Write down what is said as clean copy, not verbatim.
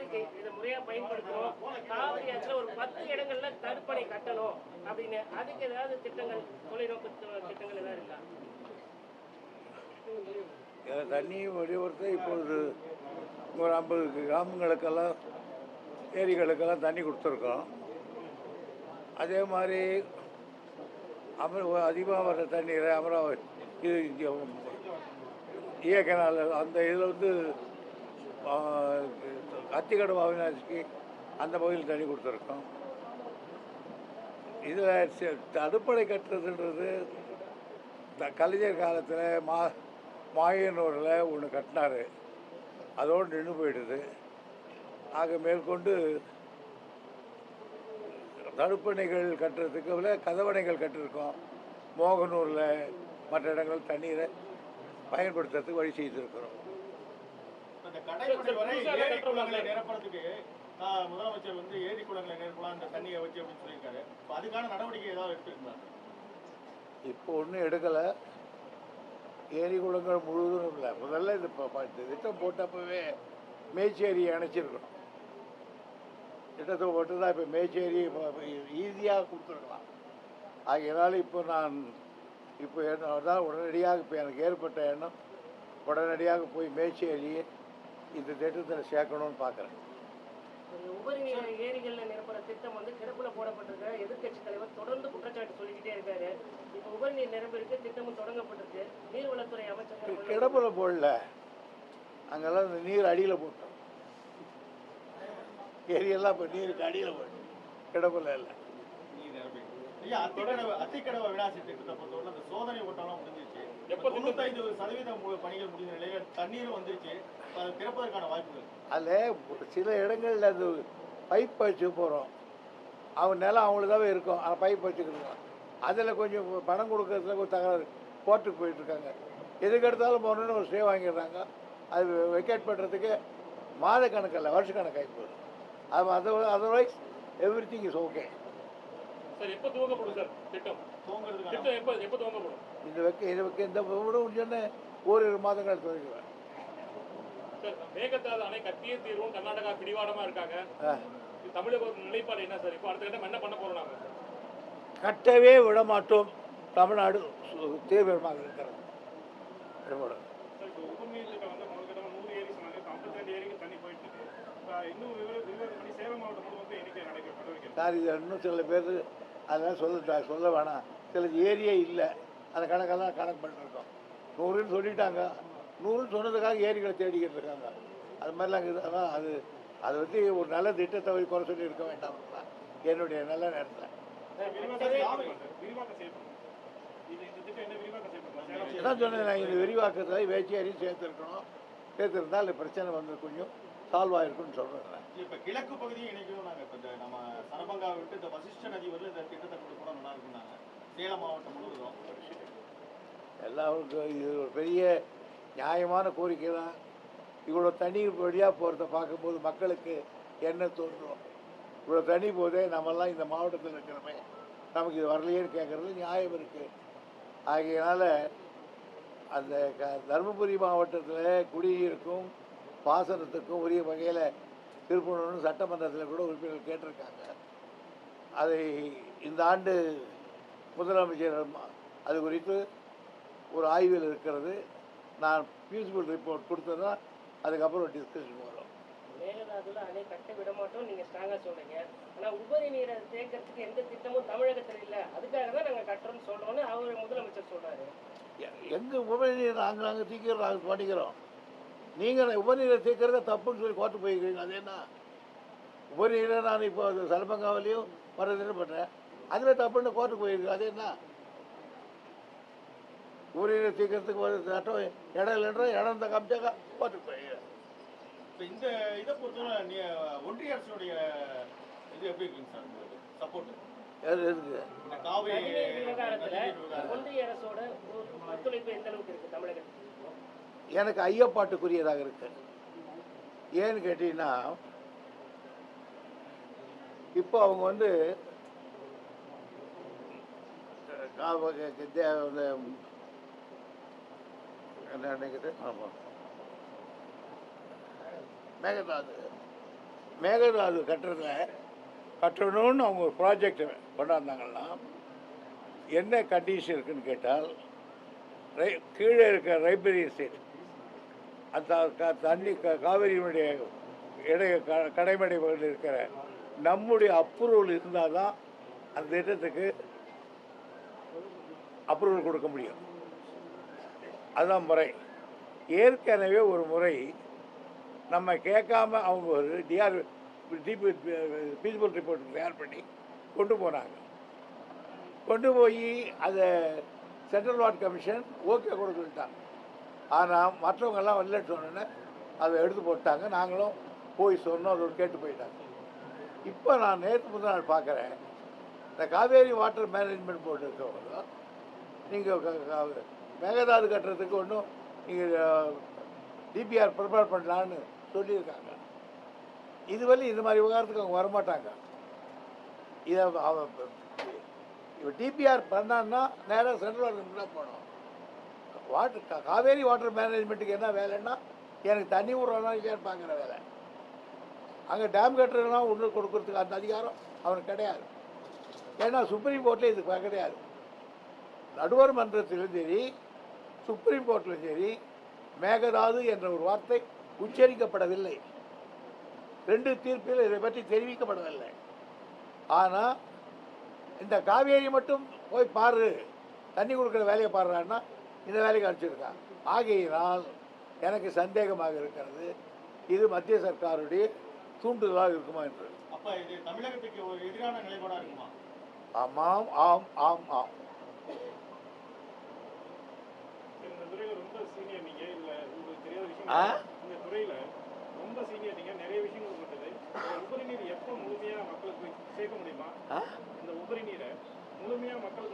கோரிக்கை இதை முறையா பயன்படுத்தணும். காவிரி ஆற்றுல ஒரு 10 இடங்கள்ல தடுப்பணை கட்டணும் அப்படின்னு. அதுக்கு ஏதாவது திட்டங்கள், தொலைநோக்கு திட்டங்கள் ஏதாவது இருக்கா? தண்ணி வடிவத்தை இப்பொழுது ஒரு 50 கிராமங்களுக்கெல்லாம் ஏரிகளுக்கெல்லாம் தண்ணி கொடுத்துருக்கோம். அதே மாதிரி அதிகமாக வர்ற தண்ணீரை அமராவதி இது ஈயக்கனால் அந்த இதில் வந்து அத்திக்கடவு அவினாசிக்கு அந்த பகுதியில் தண்ணி கொடுத்துருக்கோம். இதில் தடுப்பணை கட்டுறதுன்றது கலைஞர் காலத்தில் மாயனூரில் ஒன்று கட்டினார், அதோடு நின்று போயிடுது. ஆக மேற்கொண்டு தடுப்பணைகள் கட்டுறதுக்கு கதவணைகள் கட்டிருக்கோம். மோகனூரில் மற்ற இடங்கள் தண்ணீரை பயன்படுத்துறதுக்கு வழி செய்திருக்கிறோம். முதலமைச்சர் வந்து ஏரி குளங்களை நிரப்பலாம் இந்த தண்ணியை வச்சு அப்படின்னு சொல்லியிருக்காரு. அதுக்கான நடவடிக்கை ஏதாவது எடுத்துருக்காங்க? இப்போ ஒன்றும் எடுக்கலை. ஏரி குளங்கள் முழுவதும் இல்லை. முதல்ல இந்த திட்டம் போட்டப்பவே மேச்சேரியை அணைச்சிருக்கணும். திட்டத்தை போட்டு தான் இப்போ மேச்சேரி ஈஸியாக கொடுத்துருக்கலாம். ஆகையினால இப்போ தான் உடனடியாக இப்போ எனக்கு ஏற்பட்ட எண்ணம் உடனடியாக போய் மேச்சேரி இந்த திட்டத்தில் சேர்க்கணும்னு பார்க்குறேன். உபரி நீர் ஏரிகளில் நிரப்புற திட்டம் வந்து கிடப்புல போடப்பட்டிருக்க எதிர்கட்சி தலைவர் தொடர்ந்து குற்றச்சாட்டு சொல்லிக்கிட்டே இருக்காரு. இப்போ உபரி நீர் நிரம்பிற்கு திட்டமும் தொடங்கப்பட்டிருக்கு. நீர்வளத்துறை அமைச்சர் கிடப்புல போடல, அங்கெல்லாம் இந்த நீர் அடியில் போட்டோம். ஏரியெல்லாம் இப்போ நீருக்கு அடியில் போட்டோம், கிடப்புல இல்லை. அத்திக்கடவு வினாசி திட்டத்தை பொறுத்தவரை அந்த சோதனை ஓட்டம்லாம் முடிஞ்சிச்சு. 95% பணிகள் முடிஞ்ச நிலையில் தண்ணீரும் வந்துருச்சு. திறப்பதற்கான வாய்ப்புகள் அதில் சில இடங்களில் அது பைப் வச்சு போகிறோம். அவங்க நிலம் அவங்களுக்காகவே இருக்கும், ஆனால் பைப் வச்சுக்கிறோம். அதில் கொஞ்சம் பணம் கொடுக்கறதுல கொஞ்சம் தகராறு கோர்ட்டுக்கு போயிட்டுருக்காங்க. எதுக்கு எடுத்தாலும் போகணுன்னு ஒரு ஸ்டே வாங்கிடுறாங்க. அது வெக்கேட் பண்ணுறதுக்கு மாத கணக்கில் வருஷக்கணக்காகி போகுது. Otherwise every thing is okay. Sir எப்போ துவங்கப்படும் சார் திட்டம்? திட்டம் எப்போ துவங்கப்படும்? இந்த முடிஞ்சோன்னே ஓரிரு மாதங்கள் துவங்குவேன். சார் மேகதாது அணை கட்டியே தீர்வும் கர்நாடகா பிடிவாதமாக இருக்காங்க. தமிழக ஒரு நிலைப்பாடு என்ன சார்? இப்போ அடுத்த கட்டம் என்ன பண்ண போகிறோம்? நாங்கள் கட்டவே விட மாட்டோம். தமிழ்நாடு தீவிரமாக இருக்கிறது. உபநீர் திட்டம் வந்து முதல் 100 ஏரி சொன்னாங்க. 52 ஏரிக்கு தண்ணி போயிட்டு இருக்கு. இன்னும் விவரம் பண்ணி சேலம் மாவட்டம் முழுவதும் எண்ணிக்கை நடவடிக்கை சார், இது இன்னும் சில பேர் அதெல்லாம் சொல்ல வேணாம். சில ஏரியே இல்லை, அந்த கணக்கெல்லாம் கணக்கு பண்ணிருக்கோம். 100ன்னு சொல்லிட்டாங்க. 100ன்னு சொன்னதுக்காக ஏரிகளை தேடிக்கிட்டு இருக்காங்க. அது மாதிரிலாம் இருக்குது. ஆனால் அது வந்து ஒரு நல்ல திட்டத்தை குறை சொல்லி இருக்க வேண்டாம் என்னுடைய நல்ல நேரத்தில். என்ன சொன்னேன், நான் இந்த விரிவாக்கத்தில் வேச்சேரியும் சேர்த்துருக்கணும். சேர்த்துருந்தால் இந்த பிரச்சனை வந்து கொஞ்சம் சால்வ் ஆகிருக்குன்னு சொல்கிறேன். இப்போ கிழக்கு பகுதியை இணைக்கணும். நாங்கள் இப்போ நம்ம சரபங்கா விட்டு இந்த வசிஷ்ட நதி வரல இந்த திட்டத்தை கொண்டு போனால் நல்லா இருக்குன்னாங்க. சேலம் மாவட்டம் முழுவதும் எல்லாருக்கும் இது ஒரு பெரிய நியாயமான கோரிக்கை தான். இவ்வளோ தண்ணீர் வழியாக போகிறத பார்க்கும்போது மக்களுக்கு என்ன தோன்றும்? இவ்வளோ தண்ணி போதே நம்மெல்லாம் இந்த மாவட்டத்தில் இருக்கிறோமே, நமக்கு இது வரலையேன்னு கேட்குறது நியாயம் இருக்குது. ஆகையினால அந்த தருமபுரி மாவட்டத்தில் குடிநீருக்கும் பாசனத்துக்கும் உரிய வகையில் திருப்பணும்னு சட்டமன்றத்தில் கூட உறுப்பினர்கள் கேட்டிருக்காங்க. அதை இந்த ஆண்டு முதலமைச்சர் அது குறித்து ஒரு ஆய்வில் இருக்கிறது. நான் ஃபியூசிபிள் ரிப்போர்ட் கொடுத்தேன்னா அதுக்கப்புறம் டிஸ்கஷன் வரும். மேகதாதுல அணை கட்ட விட மாட்டோம் நீங்க ஸ்ட்ராங்கா சொல்றீங்க. ஆனா உபரி நீரை தேக்கிறதுக்கு எந்த திட்டமும் தமிழகத்தில் இல்லை, அதுக்காக தான் நாங்கள் கட்டுறோம்னு சொல்றோம்னு அவர் முதலமைச்சர் சொல்றாரு. எங்க உபரி நீர் நாங்கள் தீக்கிறோம், நாங்கள் பண்ணிக்கிறோம். நீங்கள் உபரிநீரை தீர்க்கிறத தப்புன்னு சொல்லி கோர்ட்டு போயிருக்கீங்க. அது என்ன உபரிநீரை நான் இப்போ சலபங்காவிலையும் வர்றதுன்னு பண்ணுறேன், அதில் தப்புன்னு கோர்ட்டுக்கு போயிருக்கேன். அது என்ன உபரிநீரை தீர்க்கிறதுக்கு ஒரு சட்டம் இடம் இல்லைன்ற இடம் தான் காமிச்சாக்கா கோர்ட்டுக்கு போயிருக்கேன். இப்போ இந்த இதை பொறுத்தவரை ஒன்றிய அரசுடைய இது எப்படி இருக்குங்க சார் உங்களுக்கு சப்போர்ட்? எதுக்கு ஒன்றிய அரசோட ஒத்துழைப்பு எந்த அளவுக்கு இருக்கு தமிழகத்தில்? எனக்கு ஐயப்பாட்டுக்குரியதாக இருக்கு. ஏன்னு கேட்டீங்கன்னா, இப்போ அவங்க வந்து என்ன நினைக்கிட்டு மேகதாது மேகதாது கட்டணும்னு அவங்க ஒரு ப்ராஜெக்ட் கொண்டாந்தாங்கன்னா என்ன கண்டிஷன் இருக்குன்னு கேட்டால் கீழே இருக்க ரைப்ரரி எஸ்டேட் அந்த தண்ணி காவிரியினுடைய கடைமடை பகுதியில் இருக்கிற நம்முடைய அப்ரூவல் இருந்தால் தான் அந்த திட்டத்துக்கு அப்ரூவல் கொடுக்க முடியும். அதுதான் முறை. ஏற்கனவே ஒரு முறை நம்ம கேட்காம அவங்க ஒரு ஃபீஸிபிள் ரிப்போர்ட் தயார் பண்ணி கொண்டு போனாங்க. கொண்டு போய் அதை சென்ட்ரல் வாட்டர் கமிஷன் ஓகே கூட சொல்லிட்டாங்க. ஆனால் மற்றவங்கெல்லாம் வரலன்னு சொன்னோன்னே அதை எடுத்து போட்டாங்க. நாங்களும் போய் சொன்னோம், அதை கேட்டு போயிட்டாங்க. இப்போ நான் நேற்று முதல் நாள் பார்க்குறேன், இந்த காவேரி வாட்டர் மேனேஜ்மெண்ட் போர்டு இருக்கவங்க நீங்கள் மேகதாது கட்டுறதுக்கு ஒன்றும் நீங்கள் டிபிஆர் ப்ரிப்பேர் பண்ணலான்னு சொல்லியிருக்காங்க. இதுவரை இந்த மாதிரி விவகாரத்துக்கு அவங்க வரமாட்டாங்க. இதை இப்போ டிபிஆர் பண்ணான்னா நேராக சென்ட்ரல் கவர்மெண்ட் தான் போகணும். காவேரி வாட்டர் மேனேஜ்மெண்ட்டுக்கு என்ன வேலைன்னா எனக்கு தண்ணி விடுறோன்னா இல்லையான்னு பார்க்குற வேலை. அங்கே டேம் கட்டுறதுனா ஒன்று கொடுக்கறதுக்கு அந்த அதிகாரம் அவனுக்கு கிடையாது. ஏன்னா சுப்ரீம் கோர்ட்டில் இதுக்கு கிடையாது. நடுவர் மன்றத்திலும் சரி சுப்ரீம் கோர்ட்டிலும் சரி மேகதாது என்ற ஒரு வார்த்தை உச்சரிக்கப்படவில்லை. 2 தீர்ப்பில் இதை பற்றி தெரிவிக்கப்படவில்லை. ஆனால் இந்த காவேரி மட்டும் போய் பாரு, தண்ணி கொடுக்குற வேலையை பாடுறான்னா இந்த வேலைக்கு அனுப்பிச்சிருக்கான். ஆகையினால் எனக்கு சந்தேகமாக இருக்கிறது, இது மத்திய சர்க்காருடைய தூண்டுதலாக இருக்குமா என்று. அப்ப இது தமிழகத்துக்கு ஒரு எதிரான நிலைப்பாடா இருக்குமா? ஆமாம், ஆம், ஆம், ஆம். இந்த துறையில ரொம்ப சீனியர் நீங்க, இல்ல உங்களுக்கு தெரியாத விஷயம் இந்த துறையில ரொம்ப சீனியர் நீங்க, நிறைய விஷயங்கள் பட்டது. உபரி நீர் எப்ப முழுமையா மக்களுக்கு சேர்க்க முடியுமா? இந்த உபரி நீரை முழுமையா மக்களுக்கு